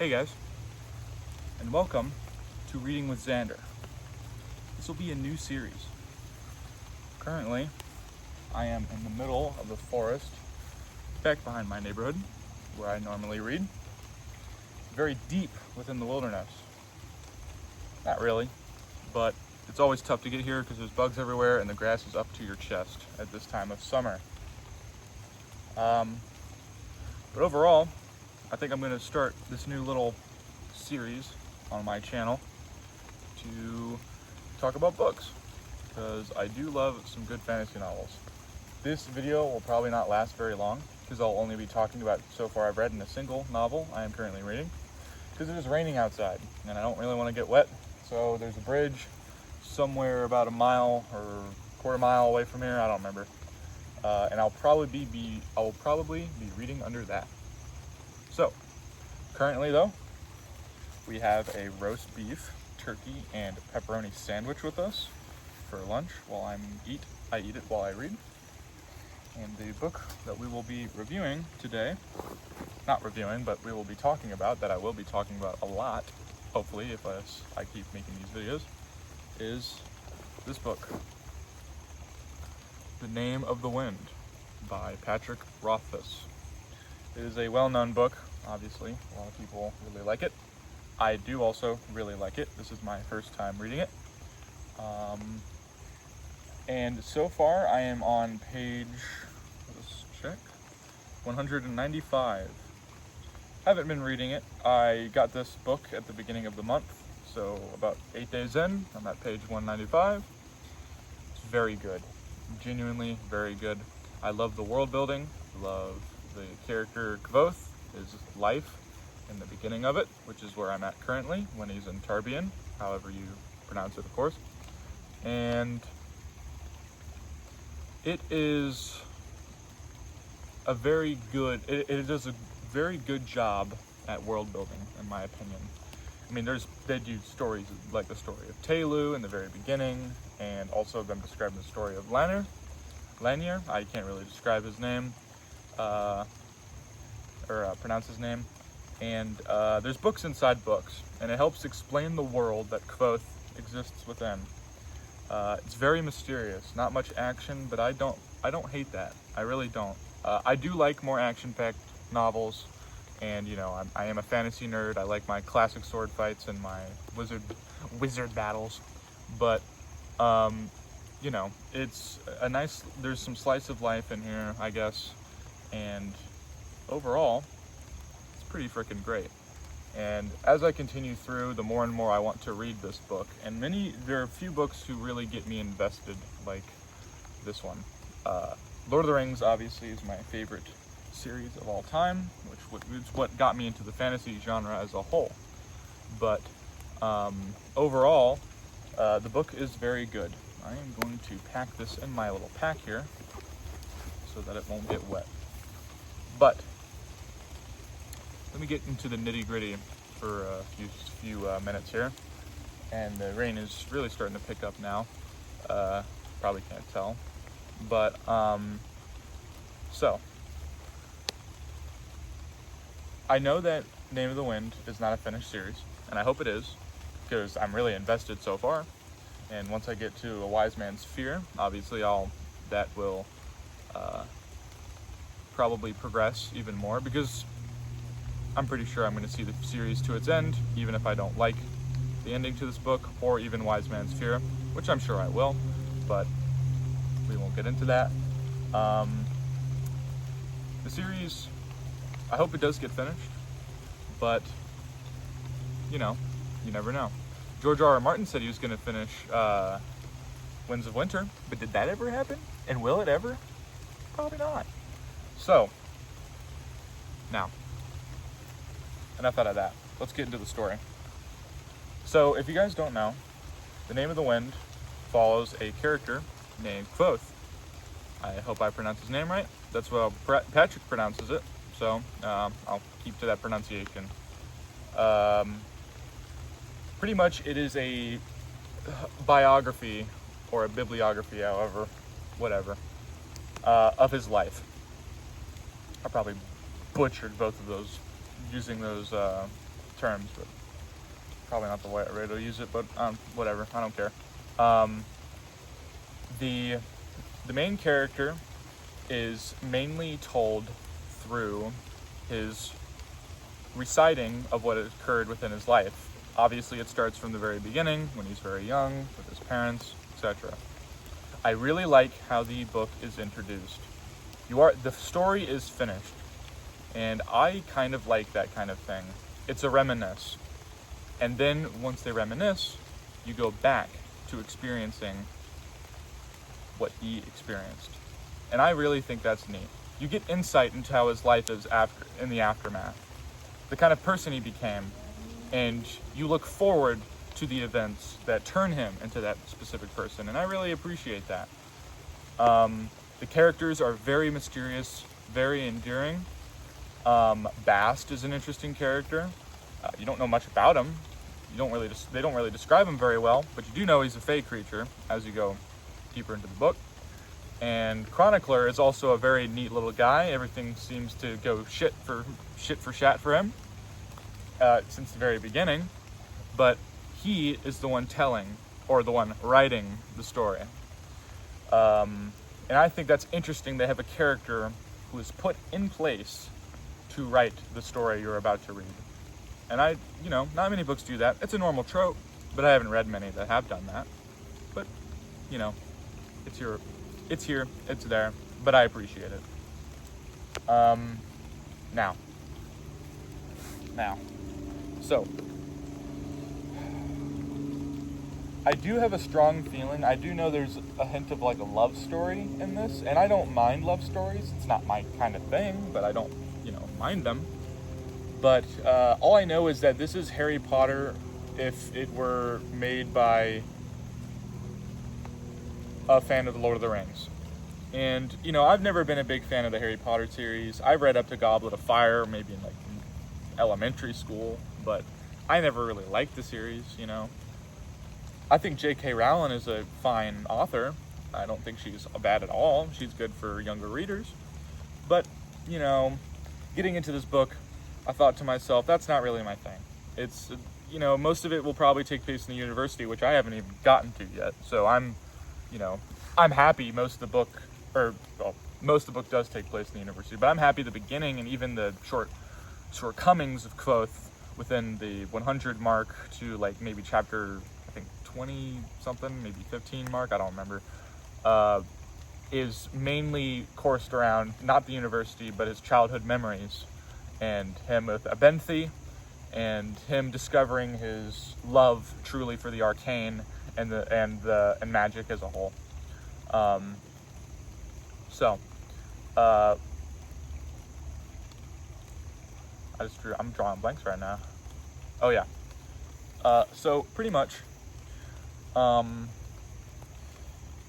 Hey guys, and welcome to Reading with Xander. This will be a new series. Currently, I am in the middle of the forest, back behind my neighborhood, where I normally read. Very deep within the wilderness. Not really, but it's always tough to get here because there's bugs everywhere and the grass is up to your chest at this time of summer. But overall, I think I'm going to start this new little series on my channel to talk about books, because I do love some good fantasy novels. This video will probably not last very long, because I'll only be talking about so far I've read in a single novel I am currently reading, because it is raining outside, and I don't really want to get wet. So there's a bridge somewhere about a mile or quarter mile away from here, I don't remember, and I'll probably be reading under that. So, currently though, we have a roast beef, turkey, and pepperoni sandwich with us for lunch while I eat it while I read. And the book that we will be reviewing today, not reviewing, but we will be talking about, that I will be talking about a lot, hopefully, if I keep making these videos, is this book, The Name of the Wind by Patrick Rothfuss. It is a well-known book, obviously. A lot of people really like it. I do also really like it. This is my first time reading it. And so far, I am on page, let's check, 195. Haven't been reading it. I got this book at the beginning of the month, so about 8 days in, I'm at page 195. It's very good. Genuinely very good. I love the world building, love the character Kvothe, his life in the beginning of it, which is where I'm at currently, when he's in Tarbean, however you pronounce it, of course. And it is a very good, it does a very good job at world building, in my opinion. I mean, they do stories like the story of Telu in the very beginning, and also them describing the story of Lanier. I can't really describe his name, pronounce his name. And there's books inside books, and it helps explain the world that Kvothe exists within. It's very mysterious, not much action, but I don't hate that. I really don't. I do like more action-packed novels, and you know, I am a fantasy nerd. I like my classic sword fights and my wizard battles, but you know, it's a nice, there's some slice of life in here, I guess, and overall, it's pretty freaking great. And as I continue through, the more and more I want to read this book, and there are a few books who really get me invested, like this one. Lord of the Rings, obviously, is my favorite series of all time, which is what got me into the fantasy genre as a whole. But overall, the book is very good. I am going to pack this in my little pack here so that it won't get wet. But let me get into the nitty-gritty for a few minutes here. And the rain is really starting to pick up now. Probably can't tell. But, so. I know that Name of the Wind is not a finished series, and I hope it is, because I'm really invested so far. And once I get to A Wise Man's Fear, obviously that will probably progress even more, because I'm pretty sure I'm going to see the series to its end, even if I don't like the ending to this book, or even Wise Man's Fear, which I'm sure I will, but we won't get into that. The series, I hope it does get finished, but, you know, you never know. George R.R. Martin said he was going to finish Winds of Winter, but did that ever happen? And will it ever? Probably not. So, now, enough out of that. Let's get into the story. So, if you guys don't know, The Name of the Wind follows a character named Kvothe. I hope I pronounce his name right. That's how Patrick pronounces it, so I'll keep to that pronunciation. Pretty much it is a biography, or a bibliography, however, whatever, of his life. I probably butchered both of those, using those terms, but probably not the way to use it, but whatever, I don't care. The main character is mainly told through his reciting of what occurred within his life. Obviously, it starts from the very beginning, when he's very young, with his parents, etc. I really like how the book is introduced. The story is finished, and I kind of like that kind of thing. It's a reminisce. And then, once they reminisce, you go back to experiencing what he experienced. And I really think that's neat. You get insight into how his life is in the aftermath, the kind of person he became, and you look forward to the events that turn him into that specific person, and I really appreciate that. The characters are very mysterious, very endearing. Bast is an interesting character. You don't know much about him. They don't really describe him very well, but you do know he's a fey creature as you go deeper into the book. And Chronicler is also a very neat little guy. Everything seems to go shit for shat for him since the very beginning, but he is the one telling, or the one writing the story. And I think that's interesting. They have a character who is put in place to write the story you're about to read. And not many books do that. It's a normal trope, but I haven't read many that have done that. But, it's here, it's there, but I appreciate it. Now. So, I do have a strong feeling. I do know there's a hint of like a love story in this, and I don't mind love stories. It's not my kind of thing, but I don't, mind them. But all I know is that this is Harry Potter if it were made by a fan of the Lord of the Rings. And, I've never been a big fan of the Harry Potter series. I read up to Goblet of Fire, maybe in elementary school, but I never really liked the series, I think J.K. Rowling is a fine author. I don't think she's bad at all. She's good for younger readers. But, getting into this book, I thought to myself, that's not really my thing. It's, most of it will probably take place in the university, which I haven't even gotten to yet. So I'm happy most of the book does take place in the university, but I'm happy the beginning and even the shortcomings of Quoth within the 100 mark to maybe chapter, I think 20 something, maybe 15 mark, I don't remember, is mainly coursed around not the university, but his childhood memories and him with Abenthy and him discovering his love truly for the arcane and magic as a whole. I'm drawing blanks right now. Oh yeah. So pretty much,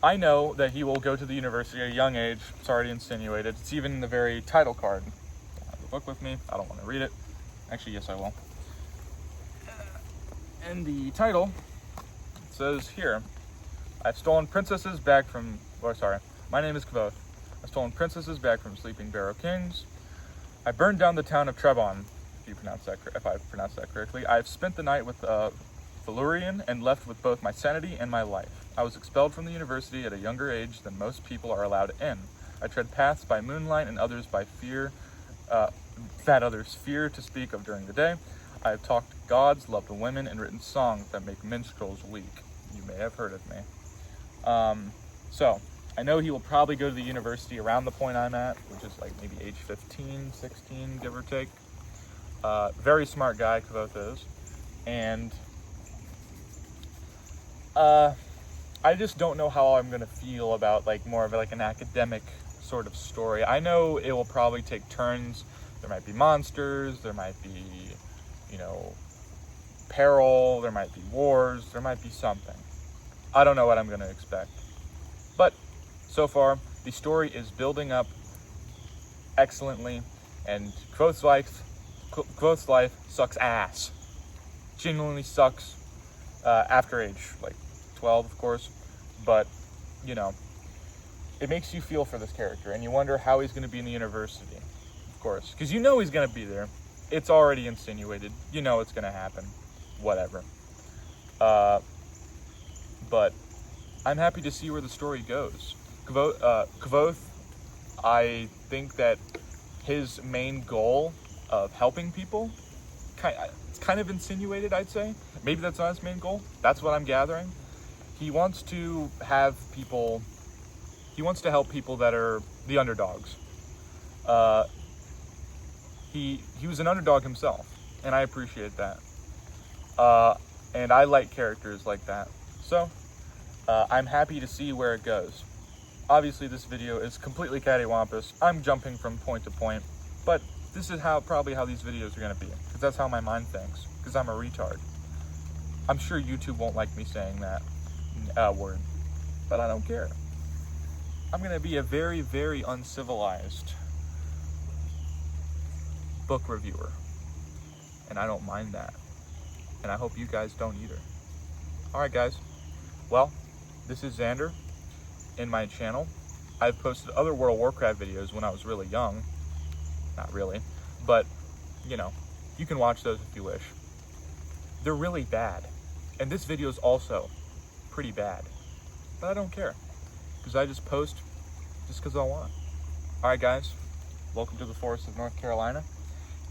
I know that he will go to the university at a young age. It's already insinuated. It's even in the very title card. I have the book with me. I don't want to read it. Actually, yes, I will. In the title, it says here, I've stolen princesses back from... my name is Quoth. I've stolen princesses back from sleeping Barrow kings. I burned down the town of Trebon, if I've pronounced that correctly. I've spent the night with Felurian and left with both my sanity and my life. I was expelled from the university at a younger age than most people are allowed in. I tread paths by moonlight and others by fear, that others fear to speak of during the day. I have talked to gods, loved women, and written songs that make minstrels weak. You may have heard of me. So, I know he will probably go to the university around the point I'm at, which is maybe age 15, 16, give or take. Very smart guy, Quoth is. And I just don't know how I'm going to feel about more of an academic sort of story. I know it will probably take turns. There might be monsters, there might be, peril, there might be wars, there might be something. I don't know what I'm going to expect. But so far, the story is building up excellently, and Quoth's life sucks ass. Genuinely sucks after age 12, of course, but it makes you feel for this character, and you wonder how he's going to be in the university, of course, because he's going to be there, it's already insinuated. You know it's gonna happen. Whatever. But I'm happy to see where the story goes. Kvoth, I think that his main goal of helping people, it's kind of insinuated, I'd say. Maybe that's not his main goal. That's what I'm gathering. He wants to help people that are the underdogs. He was an underdog himself, and I appreciate that. And I like characters like that. So, I'm happy to see where it goes. Obviously, this video is completely cattywampus. I'm jumping from point to point, but this is probably how these videos are going to be, because that's how my mind thinks, because I'm a retard. I'm sure YouTube won't like me saying that word, but I don't care. I'm going to be a very, very uncivilized book reviewer, and I don't mind that, and I hope you guys don't either. Alright guys, well, this is Xander in my channel. I've posted other World of Warcraft videos when I was really young. Not really, but, you know, you can watch those if you wish. They're really bad, and this video is also pretty bad, but I don't care, because I just post just because I want. Alright guys, welcome to the forests of North Carolina,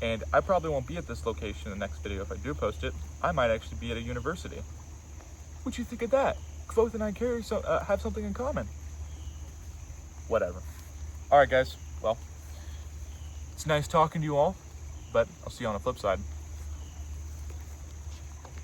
and I probably won't be at this location in the next video if I do post it. I might actually be at a university. What'd you think of that? Kvoth and I have something in common. Whatever. Alright guys, well, it's nice talking to you all, but I'll see you on the flip side.